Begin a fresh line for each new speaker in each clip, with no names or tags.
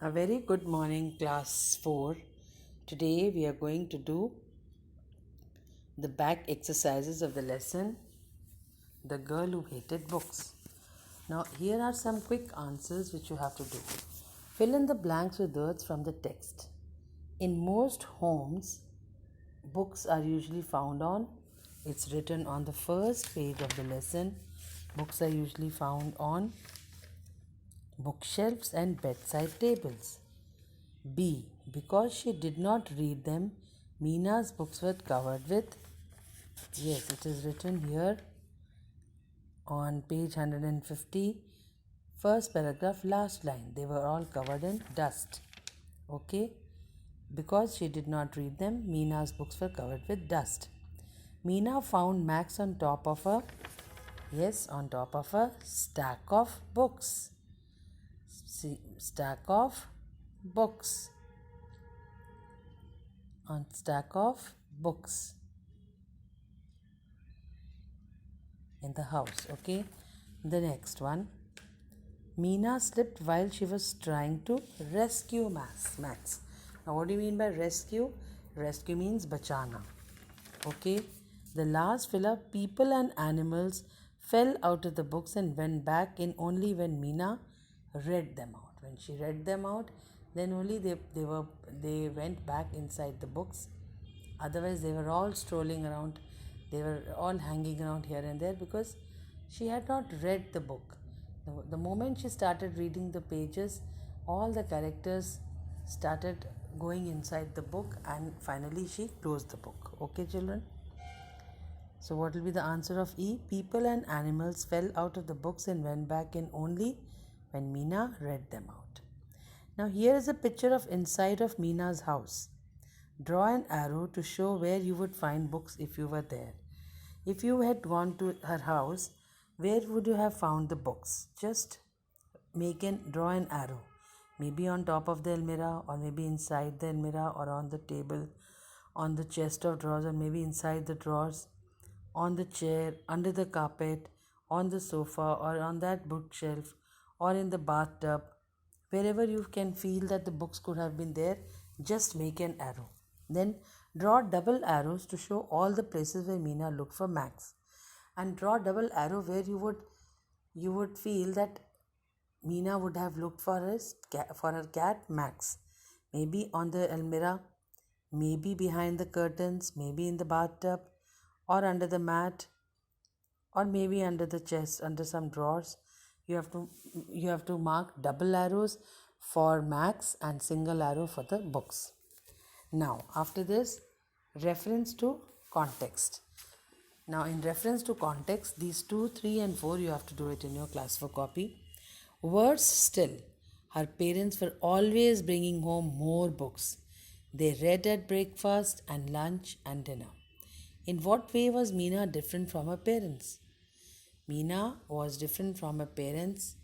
A very good morning, class 4. Today we are going to do the back exercises of the lesson, The Girl Who Hated Books. Now, here are some quick answers which you have to do. Fill in the blanks with words from the text. In most homes, books are usually found on, it's written on the first page of the lesson. Books are usually found on bookshelves and bedside tables. B. Because she did not read them, Meena's books were covered with. Yes, it is written here on page 150, first paragraph, last line. They were all covered in dust. Okay? Because she did not read them, Meena's books were covered with dust. Meena found Max on top of a stack of books. See, stack of books. On stack of books in the house. Okay, the next one, Meena slipped while she was trying to rescue Max. Now what do you mean by rescue? Rescue means bachana. Okay, the last filler, people and animals fell out of the books and went back in only when Meena read them out. When she read them out, then only they went back inside the books. Otherwise, they were all strolling around. They were all hanging around here and there because she had not read the book. The moment she started reading the pages, all the characters started going inside the book and finally she closed the book. Okay, children? So, what will be the answer of E? People and animals fell out of the books and went back in only when Meena read them out. Now, here is a picture of inside of Meena's house. Draw an arrow to show where you would find books if you were there. If you had gone to her house, where would you have found the books? Just draw an arrow. Maybe on top of the almirah, or maybe inside the almirah, or on the table, on the chest of drawers, or maybe inside the drawers, on the chair, under the carpet, on the sofa, or on that bookshelf, or in the bathtub. Wherever you can feel that the books could have been there, just make an arrow. Then draw double arrows to show all the places where Meena looked for Max. And draw double arrow where you would feel that Meena would have looked for her cat Max. Maybe on the almirah, maybe behind the curtains, maybe in the bathtub, or under the mat, or maybe under the chest, under some drawers. You have to mark double arrows for Max and single arrow for the books. Now, after this, reference to context. Now, in reference to context, these 2, 3 and 4, you have to do it in your class 4 copy. Worse still, her parents were always bringing home more books. They read at breakfast and lunch and dinner. In what way was Meena different from her parents? Meena was different from her parents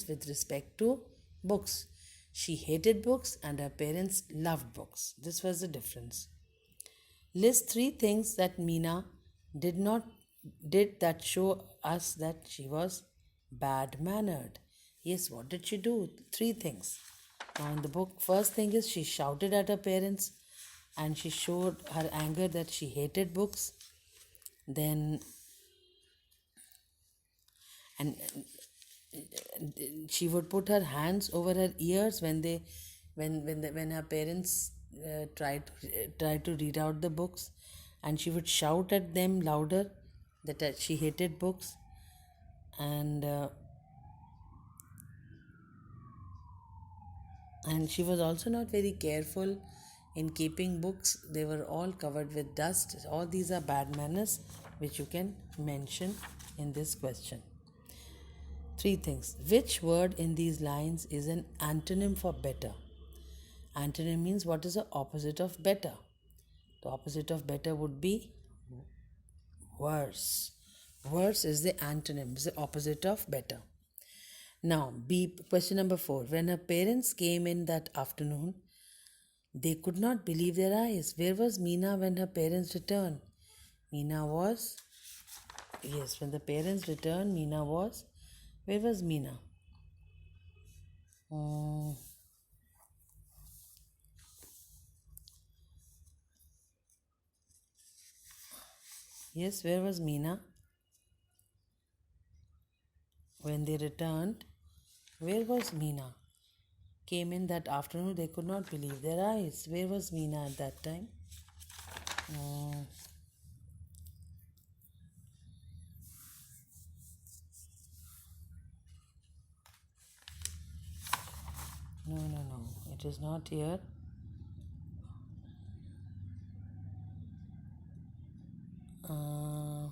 with respect to books. She hated books and her parents loved books. This was the difference. List 3 things that Meena did that show us that she was bad-mannered. Yes, what did she do? 3 things. Now in the book, first thing is she shouted at her parents and she showed her anger that she hated books. Then she would put her hands over her ears when her parents tried to read out the books, and she would shout at them louder that she hated books. And she was also not very careful in keeping books. They were all covered with dust. All these are bad manners which you can mention in this question. 3 things. Which word in these lines is an antonym for better? Antonym means what is the opposite of better? The opposite of better would be worse. Worse is the antonym, is the opposite of better. Now, question number 4. When her parents came in that afternoon, they could not believe their eyes. Where was Meena when her parents returned? When the parents returned, where was Meena? Mm. Yes, where was Meena? When they returned, where was Meena? Came in that afternoon, they could not believe their eyes. Where was Meena at that time? Mm. No, no, no. It is not here. Uh,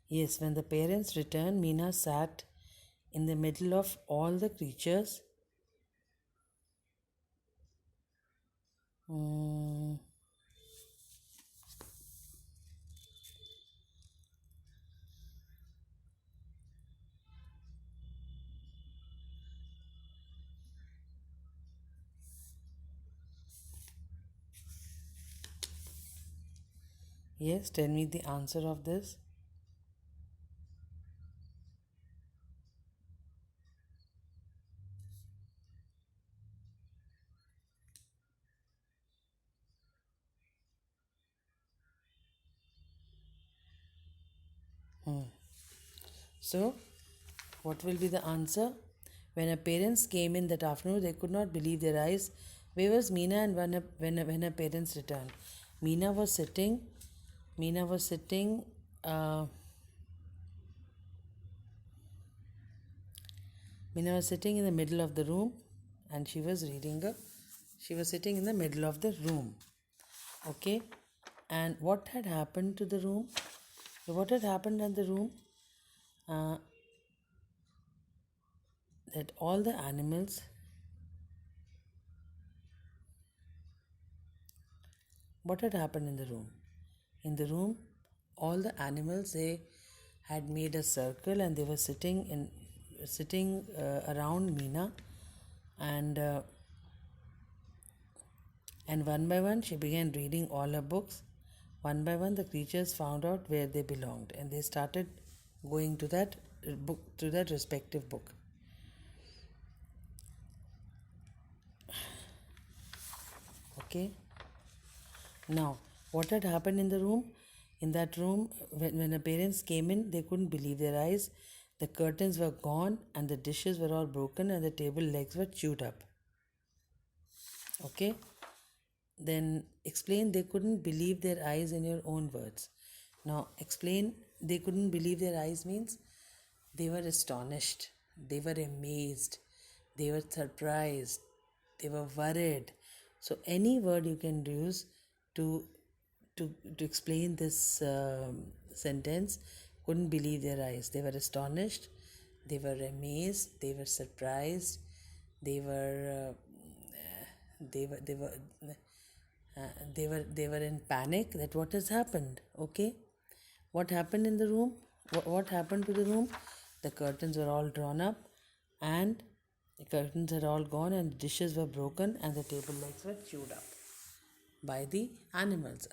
yes, when the parents returned, Meena sat in the middle of all the creatures. Mm, yes, tell me the answer of this. So, what will be the answer? When her parents came in that afternoon, they could not believe their eyes. Where was Meena and when her parents returned? Meena was sitting. Meena was sitting. Uh, Meena was sitting in the middle of the room, and she was reading a. She was sitting in the middle of the room. Okay, and what had happened to the room? What had happened in the room? Uh, that all the animals. What had happened in the room? In the room, all the animals, they had made a circle and they were sitting around Meena, and one by one she began reading all her books. One by one, the creatures found out where they belonged, and they started going to that book, to that respective book. Okay. Now, what had happened in the room? In that room, when the parents came in, they couldn't believe their eyes. The curtains were gone, and the dishes were all broken, and the table legs were chewed up. Okay? Then explain they couldn't believe their eyes in your own words. Now, explain they couldn't believe their eyes means they were astonished, they were amazed, they were surprised, they were worried. So, any word you can use to to explain this sentence, couldn't believe their eyes. They were astonished, they were amazed, they were surprised, they were they were they were they were in panic that what has happened. Okay, what happened in the room? What happened to the room? The curtains were all drawn up, and the curtains had all gone, and the dishes were broken, and the table legs were chewed up by the animals,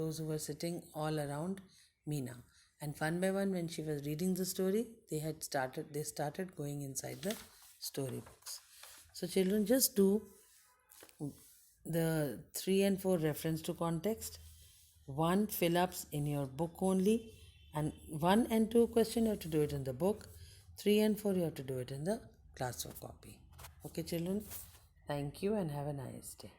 those who were sitting all around Meena. And one by one, when she was reading the story, they started going inside the storybooks. So children, just do the 3 and 4 reference to context, 1 fill ups in your book only, and 1 and 2 question you have to do it in the book, 3 and 4 you have to do it in the class 4 copy. Okay children, thank you and have a nice day.